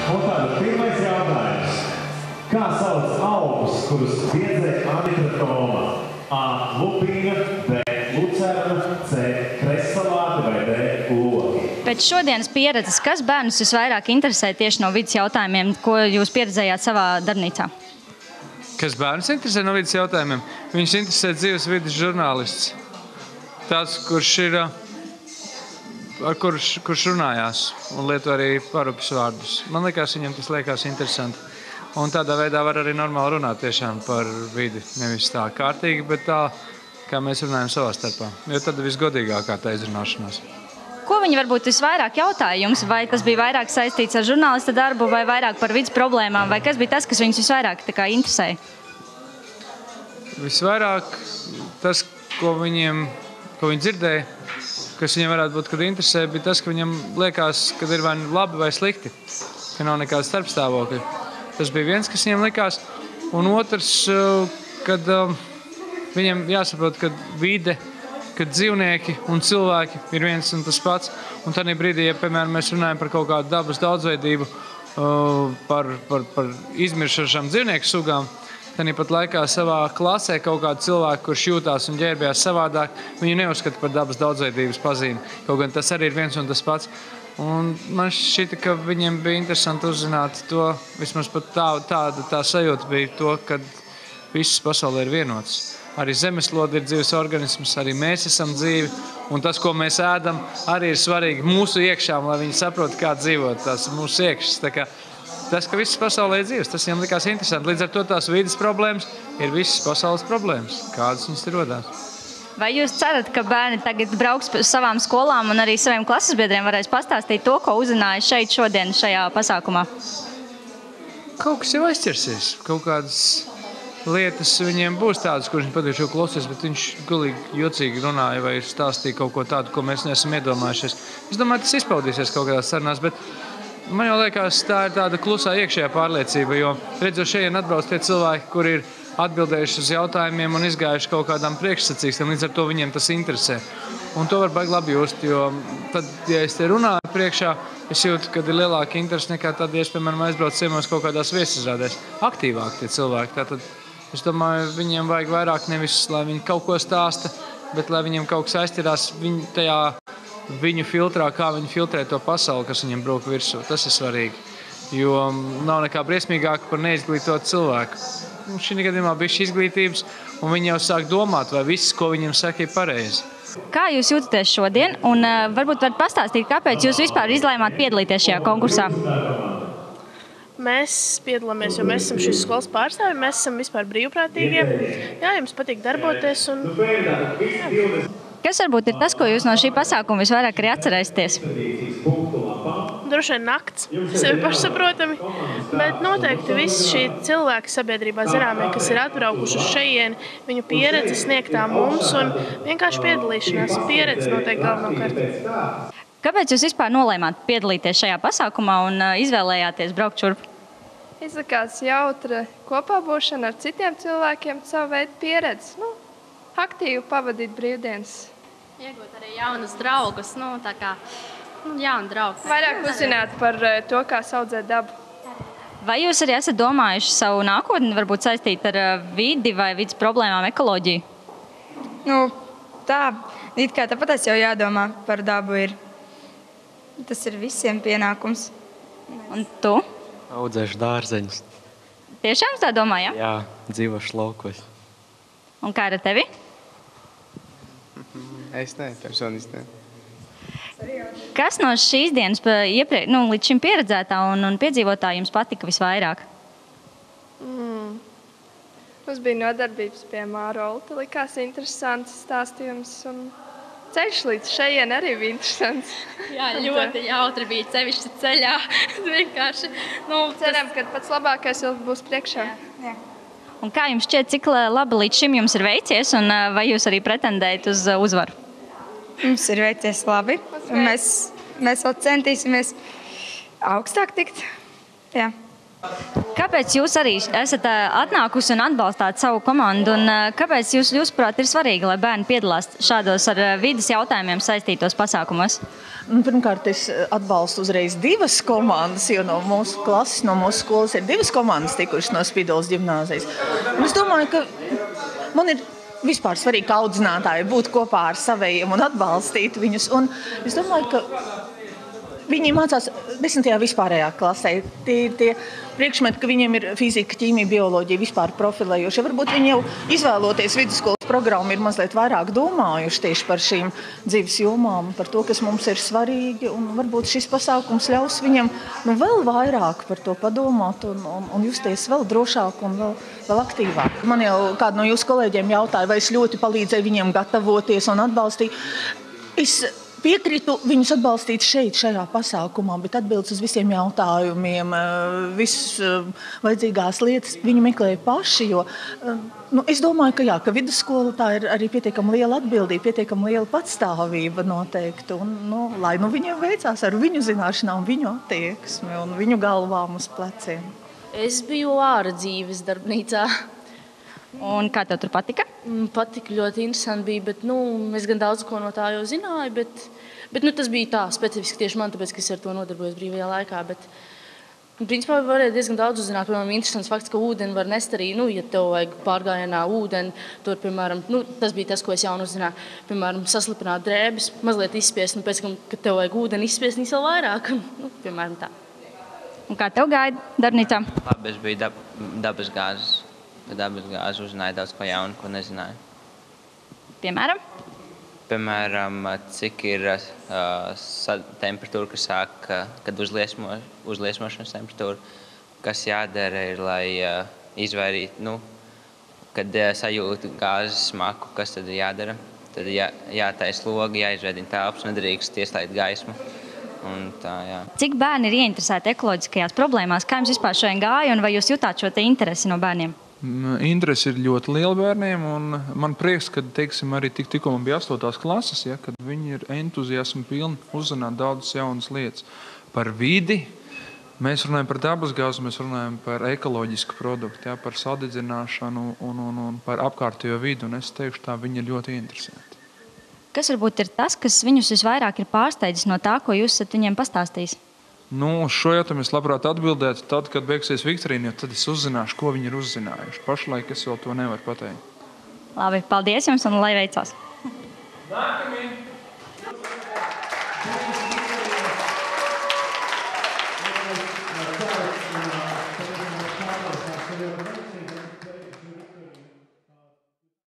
Un tāda pirmais jautājums. Kā sauc augus, kurus biedzē Anita Toma? A. Lupīna, B. Lucerna, C. Kressalāti vai D. Loki? Pēc šodienas pieredzes, kas bērnus visvairāk interesē tieši no vidas jautājumiem, ko jūs pieredzējāt savā darbnīcā? Kas bērnus interesē no vidas jautājumiem? Viņus interesē dzīves vidas žurnālists. Tāds, kurš runājās un lieto arī parupjas vārdus. Man liekas, viņam tas liekas interesanti. Un tādā veidā var arī normāli runāt tiešām par vidi. Nevis tā kārtīgi, bet tā, kā mēs runājam savā starpā. Jo tad visgodīgākā tā izrunāšanās. Ko viņi varbūt visvairāk jautāja jums? Vai tas bija vairāk saistīts ar žurnālista darbu vai vairāk par vidas problēmām? Vai kas bija tas, kas viņus visvairāk interesēja? Visvairāk tas, ko viņi dzirdēja, kas viņiem varētu būt, kad interesē, bija tas, ka viņam liekas, ka ir vai labi vai slikti, ka nav nekāda starpstāvokļa. Tas bija viens, kas viņiem likās. Un otrs, kad viņiem jāsaprot, ka vide, kad dzīvnieki un cilvēki ir viens un tas pats. Un tādā brīdī, ja, piemēram, mēs runājam par kaut kādu dabas daudzveidību, par izmiršošām dzīvnieku sugām, tad pat laikā savā klasē kaut kādu cilvēku, kurš jūtās un ģērbjās savādāk, viņu neuzskata par dabas daudzveidības pazīmi. Kaut gan tas arī ir viens un tas pats. Un man šķita, ka viņiem bija interesanti uzzināt to, vismaz pat tā sajūta bija to, ka viss pasaulē ir vienots. Arī zemeslode ir dzīves organisms, arī mēs esam dzīvi, un tas, ko mēs ēdam, arī ir svarīgi mūsu iekšām, lai viņi saprot, kā dzīvot tās mūsu iekšas. Tā kā tas, ka viss pasaulē ir dzīves, tas viņiem likās interesanti. Līdz ar to tās vides problēmas ir visas pasaules problēmas, kādas viņas ir rodās. Vai jūs cerat, ka bērni tagad brauks uz savām skolām un arī saviem klases biedriem varēs pastāstīt to, ko uzzināja šeit šodien šajā pasākumā? Kaut kas jau aizķersies. Kaut kādas lietas viņiem būs tādas, kuras viņi patīk jau klausies, bet viņš galīgi jocīgi runāja vai stāstīja kaut ko tādu, ko mēs neesam iedomājušies. Es domāju, tas izpaudīsies kaut kādās sarunās, bet man jau liekas, tā ir tāda klusā iekšējā pārliecība, jo redzot šeit atbrauc tie cilvēki, kuri ir atbildējuši uz jautājumiem un izgājuši kaut kādām priekšsacīkstiem, līdz ar to viņiem tas interesē. Un to var baigi labi just, jo tad, ja es te runāju priekšā, es jūtu, ka ir lielāka interese nekā tad, ja es, piemēram, aizbraucu ciemos kaut kādās viesizrādēs. Aktīvāk tie cilvēki. Tātad, es domāju, viņiem vajag vairāk nevis, lai viņi kaut ko stāsta, bet lai viņiem kaut kas aizķerās viņu filtrā, kā viņi filtrē to pasauli, kas viņiem brūk virsū. Tas ir svarīgi, jo nav nekā briesmīgāka par neizglītotu cilvēku. Šī gadījumā bija šī izglītības, un viņi jau sāk domāt, vai viss, ko viņiem saka, ir pareizi. Kā jūs jūtaties šodien, un varbūt varat pastāstīt, kāpēc jūs vispār izlēmāt piedalīties šajā konkursā? Mēs piedalāmies, jo mēs esam šīs skolas pārstāvji, mēs esam vispār brīvprātīgie. Jā, jums patīk darboties. Kas varbūt ir tas, ko jūs no šī pasākuma visvairāk arī atcerēsieties? Droši vien nakts, tas ir pašsaprotami, bet noteikti visi šī cilvēki sabiedrībā zināmie, kas ir atbraukuši uz šejieni, viņu pieredzi sniegtā mums un vienkārši piedalīšanās pieredzi noteikti galvenokārt. Kāpēc jūs vispār nolēmāt piedalīties šajā pasākumā un izvēlējāties braukt šurp? Izlikās jautra kopā būšana ar citiem cilvēkiem, savu veidu pieredzi, aktīvi pavadīt brīvdienas. Iegūt arī jaunus draugus, tā kā jauni draugi. Vairāk uzzināt par to, kā audzēt dabu. Vai jūs arī esat domājuši savu nākotni, varbūt saistīt ar vidi vai vidas problēmām, ekoloģiju? Tāpat jau jādomā par dabu ir. Tas ir visiem pienākums. Un tu? Audzēšu dārzeņus. Tiešām tā domā, ja? Jā, dzīvošu laukos. Un kā ar tevi? Es personiski ne. Kas no šīs dienas līdz šim pieredzētā un piedzīvotā jums patika visvairāk? Mums bija nodarbības pie Māra Olta, likās interesants stāstījums. Un ceļš līdz šejien arī bija interesants. Jā, ļoti jautri bija sevišķi ceļā. Vienkārši. Ceram, ka pats labākais vēl būs priekšā. Jā. Un kā jums šķiet, cik labi līdz šim jums ir veicies, un vai jūs arī pretendējat uz uzvaru? Mums ir veicies labi. Mēs vēl centīsimies augstāk tikt. Jā. Kāpēc jūs arī esat atnākusi un atbalstāt savu komandu? Un kāpēc jūsuprāt, ir svarīgi, lai bērni piedalās šādos ar vides jautājumiem saistītos pasākumos? Pirmkārt, es atbalstu uzreiz divas komandas, jo no mūsu klases, no mūsu skolas ir divas komandas tikušas no Spidolas ģimnāzijas. Un es domāju, ka man ir vispār svarīgi, ka audzinātāji būt kopā ar savējiem un atbalstīt viņus. Un es domāju, ka viņi mācās 10. vispārējā klasē. Tie priekšmeti, ka viņiem ir fizika, ķīmija, bioloģija vispār profilējoši. Varbūt viņi jau izvēloties vidusskolas programmu ir mazliet vairāk domājuši tieši par šīm dzīves jomām, par to, kas mums ir svarīgi. Un varbūt šis pasākums ļaus viņam vēl vairāk par to padomāt un justies vēl drošāk un vēl aktīvāk. Man jau kādu no jūsu kolēģiem jautāja, vai es ļoti palīdzēju viņiem gatavoties un atbalstīt. Es piekritu viņus atbalstīt šajā pasākumā, bet atbildes uz visiem jautājumiem, visas vajadzīgās lietas viņi meklēja paši, jo es domāju, ka vidusskola tā ir arī pietiekami liela atbildība, pietiekami liela patstāvība noteikti, un lai viņiem veicās ar viņu zināšanām, viņu attieksmi un viņu galvām uz pleciem. Es biju ārā dzīves darbnīcā. Un kā tev tur patika? Patika, ļoti interesanti bija, bet es gan daudz ko no tā jau zināju, bet tas bija tā specifiski tieši man, tāpēc, ka es ar to nodarbojos brīvajā laikā. Bet, principā, varēja diezgan daudz uzzināt. Piemēram, interesants fakts, ka ūdeni var nest arī, ja tev vajag pārgājienā ūdeni. Tur, piemēram, tas bija tas, ko es jaunu uzzināju. Piemēram, saslipināt drēbes, mazliet izspiest, un pēc tam, kad tev vajag ūdeni izspiest, viņas vēl vairāk. Piemēram, tā. Un kā tev gāja darbnīcā? Labi, es biju dabas gāzes. Dabas gāzi uzzināja daudz ko jaunu, ko nezināju. Piemēram? Piemēram, cik ir temperatūra, kas sāk, kad uzliesmošanas temperatūra, kas jādara ir, lai izvairītu, kad sajūta gāzes smaku, kas tad jādara. Tad jātais logi, jāizveidina telpas, nedrīkst ieslēgt gaismu. Un tā, jā. Cik bērni ir ieinteresēti ekoloģiskajās problēmās? Kā jums vispār šodien gāja un vai jūs jutāt šo interesi no bērniem? Interesi ir ļoti liela bērniem, un man prieks, ka arī tikko man bija 8. klases, kad viņi ir entuziasmi pilni uzzināt daudzas jaunas lietas par vidi. Mēs runājam par dabasgāzi, mēs runājam par ekoloģisku produktu, par sadedzināšanu un par apkārtējo vidi, un es teikšu tā, viņi ir ļoti interesēti. Kas varbūt ir tas, kas viņus visvairāk ir pārsteidzis no tā, ko jūs esat viņiem pastāstījis? Uz šo jautājumu es labprāt atbildētu tad, kad beigsies viktorīna, jo tad es uzzināšu, ko viņi ir uzzinājuši. Pašlaik es vēl to nevaru pateikt. Labi, paldies jums un lai veicās! Nākamie!